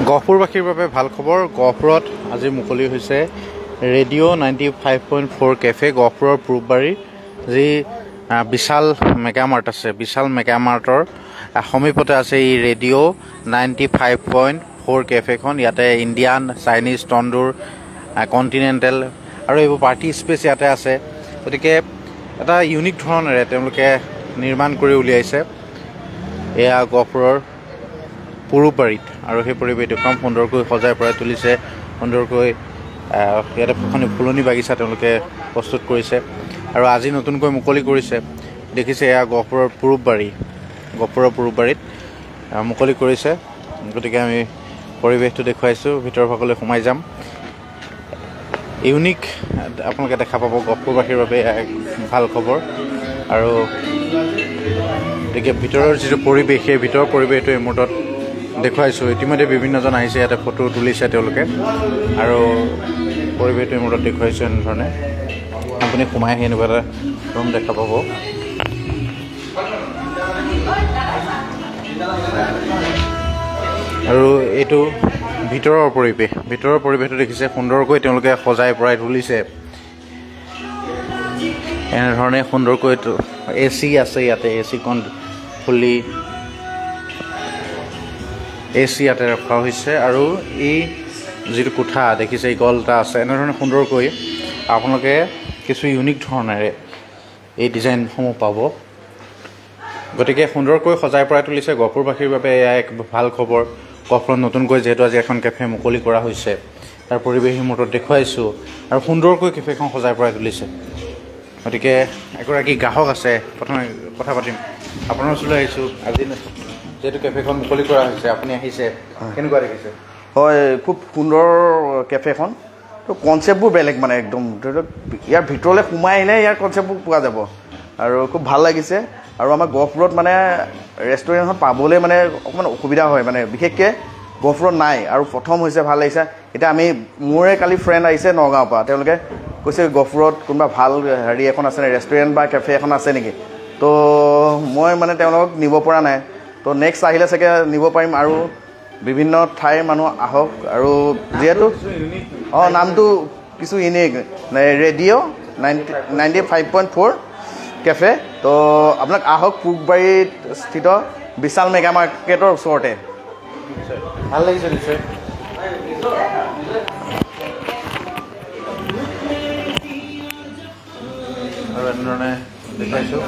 গহপুৰবাসীৰ বাবে ভাল খবৰ। গহপুৰত আজি মুকলি হৈছে ৰেডিঅ' 95.4 কেফে। গহপুৰৰ পূববাৰীৰ যি বিশাল মেগামাৰ্ট আছে, বিশাল মেগামাৰ্টৰ সমীপতে আছে এই ৰেডিঅ' 95.4 কেফেখন। ইয়াতে ইণ্ডিয়ান, চাইনিজ, তন্দুৰ, কণ্টিনেণ্টেল আৰু এইবোৰ পাৰ্টি স্পেচ ইয়াতে আছে। গতিকে এটা ইউনিক ধৰণেৰে তেওঁলোকে নিৰ্মাণ কৰি উলিয়াইছে এয়া গহপুৰৰ পূববাৰীত, আৰু সেই পৰিৱেশটো কম সুন্দৰকৈ সজাই পৰাই তুলিছে। সুন্দৰকৈ ইয়াতে ফুলনি বাগিচা তেওঁলোকে প্ৰস্তুত কৰিছে আৰু আজি নতুনকৈ মুকলি কৰিছে। দেখিছে এয়া গহপুৰৰ পূববাৰীত মুকলি কৰিছে। গতিকে আমি পৰিৱেশটো দেখুৱাইছোঁ, ভিতৰৰ ভাগলৈ সোমাই যাম। ইউনিক আপোনালোকে দেখা পাব। গহপুৰবাসীৰ বাবে এক ভাল খবৰ। আৰু গতিকে ভিতৰৰ যিটো পৰিৱেশ, সেই ভিতৰৰ পৰিৱেশটো এই মুহূৰ্তত দেখুৱাইছোঁ। ইতিমধ্যে বিভিন্নজন আহিছে, ইয়াতে ফটো তুলিছে তেওঁলোকে, আৰু পৰিৱেশটো এই মুহূৰ্তত দেখুৱাইছোঁ এনেধৰণে। আপুনি সোমাই আহি এনেকুৱা এটা ৰুম দেখা পাব। আৰু এইটো ভিতৰৰ পৰিৱেশটো দেখিছে, সুন্দৰকৈ তেওঁলোকে সজাই পৰাই তুলিছে এনেধৰণে সুন্দৰকৈ। AC আছে ইয়াতে, AC-খন খুলি AC ইয়াতে ৰখা হৈছে। আৰু এই যিটো কোঠা দেখিছে, এই গল এটা আছে। এনেধৰণে সুন্দৰকৈ আপোনালোকে কিছু ইউনিক ধৰণেৰে এই ডিজাইনসমূহ পাব। গতিকে সুন্দৰকৈ সজাই পৰাই তুলিছে। গহপুৰবাসীৰ বাবে এয়া এক ভাল খবৰ। গহপুৰত নতুনকৈ যিহেতু আজি এখন কেফে মুকলি কৰা হৈছে, তাৰ পৰিৱেশ মুহূৰ্তত দেখুৱাইছোঁ, আৰু সুন্দৰকৈ কেফেখন সজাই পৰাই তুলিছে। গতিকে এগৰাকী গ্ৰাহক আছে, প্ৰথমে কথা পাতিম। আপোনাৰ ওচৰলৈ আহিছোঁ। আজি যিহেতু কেফেখন মুকলি কৰা হৈছে, আপুনি আহিছে, কেনেকুৱা দেখিছে? হয়, খুব সুন্দৰ কেফেখন। তো কনচেপ্টবোৰ বেলেগ, মানে একদম ধৰি লওক ইয়াৰ ভিতৰলৈ সোমাই আহিলে ইয়াৰ কনচেপ্টবোৰ পোৱা যাব, আৰু খুব ভাল লাগিছে। আৰু আমাৰ গহপুৰত মানে ৰেষ্টুৰেণ্টখন পাবলৈ মানে অকণমান অসুবিধা হয়, মানে বিশেষকৈ গহপুৰত নাই, আৰু প্ৰথম হৈছে, ভাল লাগিছে। এতিয়া মোৰে কালি ফ্ৰেণ্ড আহিছে নগাঁৱৰ পৰা, তেওঁলোকে কৈছে গহপুৰত কোনোবা ভাল হেৰি এখন আছে, ৰেষ্টুৰেণ্ট বা কেফে এখন আছে নেকি? তো মই মানে তেওঁলোকক নিব পৰা নাই। তো নেক্সট আহিলে চাগে নিব পাৰিম, আৰু বিভিন্ন ঠাইৰ মানুহ আহক। আৰু যিহেতু নামটো কিছু ইউনিক, ৰেডিঅ' 95.4 কেফে। তো আপোনাক আহক, পূববাৰীত স্থিত বিশাল মেগা মাৰ্কেটৰ ওচৰতে। ভাল লাগিছে নিশ্চয়। আৰু এনেধৰণে দেখুৱাইছোঁ।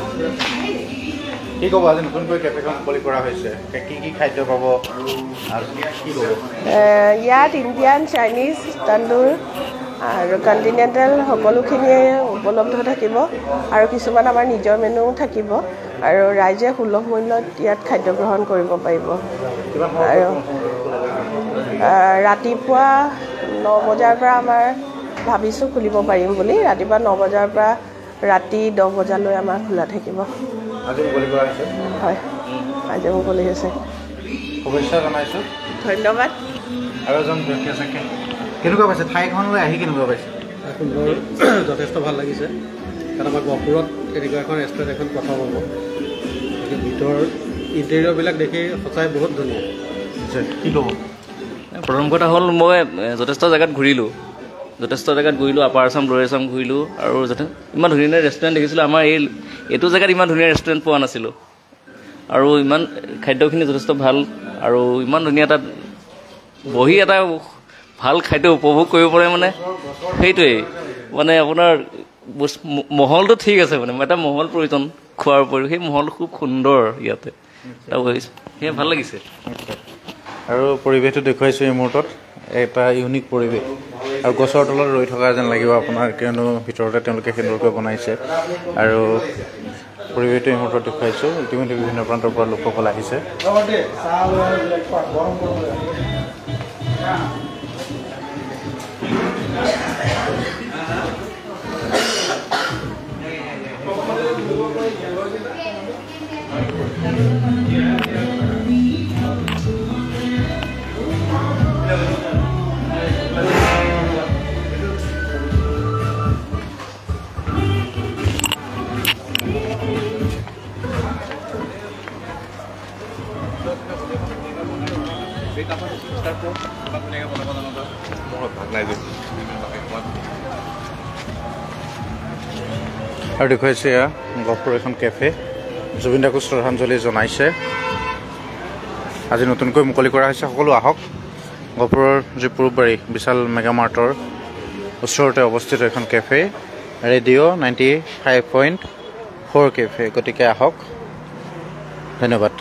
কি ক'ব, আজি নতুনকৈ কেফেখন মুকলি কৰা হৈছে, কি খাদ্য পাব আৰু কি ক'ব? ইয়াত ইণ্ডিয়ান, চাইনিজ, তন্দুৰ আৰু কণ্টিনেণ্টেল সকলোখিনিয়ে উপলব্ধ থাকিব, আৰু কিছুমান আমাৰ নিজৰ মেনুও থাকিব, আৰু ৰাইজে সুলভ মূল্যত ইয়াত খাদ্য গ্ৰহণ কৰিব পাৰিব। আৰু ৰাতিপুৱা 9 বজাৰ পৰা আমাৰ ভাবিছোঁ খুলিব পাৰিম বুলি। ৰাতিপুৱা 9 বজাৰ পৰা ৰাতি 10 বজালৈ আমাৰ খোলা থাকিব। আজি মুকলি কৰা হৈছে? হয়, আজি মুকলি হৈছে। শুভেচ্ছা জনাইছোঁ। ধন্যবাদ। আৰু এজন ব্যক্তি আছে, কেনেকুৱা পাইছে ঠাইখনলৈ আহি? কেনেকুৱা পাইছে? সুন্দৰ, যথেষ্ট ভাল লাগিছে। কাৰণ আমাৰ গহপুৰত তেনেকুৱা এখন ৰেষ্টুৰেণ্ট এখন প্ৰথম হ'ব। গতিকে ভিতৰ ইণ্টেৰিয়ৰবিলাক দেখি সঁচাই বহুত ধুনীয়া। কি ক'ব? প্ৰথম কথা হ'ল, মই যথেষ্ট জেগাত ঘূৰিলোঁ, আপাৰ আছাম, লোৱাৰ আছাম ঘূৰিলোঁ, আৰু ইমান ধুনীয়া ধুনীয়া ৰেষ্টুৰেণ্ট দেখিছিলোঁ। আমাৰ এইটো জেগাত ইমান ধুনীয়া ৰেষ্টুৰেণ্ট পোৱা নাছিলোঁ, আৰু ইমান খাদ্যখিনি যথেষ্ট ভাল, আৰু ইমান ধুনীয়া তাত বহি এটা ভাল খাদ্য উপভোগ কৰিব পাৰে। মানে সেইটোৱেই, মানে আপোনাৰ মহলটো ঠিক আছে, মানে এটা মহল প্ৰয়োজন খোৱাৰ উপৰিও। সেই মহলটো খুব সুন্দৰ ইয়াতে এটা বহিছোঁ, সেয়ে ভাল লাগিছে। আৰু পৰিৱেশটো দেখুৱাইছোঁ এই মুহূৰ্তত, এটা ইউনিক পৰিৱেশ, আৰু গছৰ তলত ৰৈ থকা যেন লাগিব আপোনাৰ, কিয়নো ভিতৰতে তেওঁলোকে সুন্দৰকৈ বনাইছে। আৰু পৰিৱেশটো এই মুহূৰ্তত দেখুৱাইছোঁ। ইতিমধ্যে বিভিন্ন প্ৰান্তৰ পৰা লোকসকল আহিছে। আৰু দেখুৱাইছে এয়া গহপুৰৰ এখন কেফে জুবিন দাকো শ্ৰদ্ধাঞ্জলি জনাইছে আজি নতুনকৈ মুকলি কৰা হৈছে সকলো আহক গহপুৰৰ যি পূববাৰী বিশাল মেগামাৰ্টৰ ওচৰতে অৱস্থিত এখন কেফে ৰেডিঅ' 95.4 কেফে গতিকে আহক ধন্যবাদ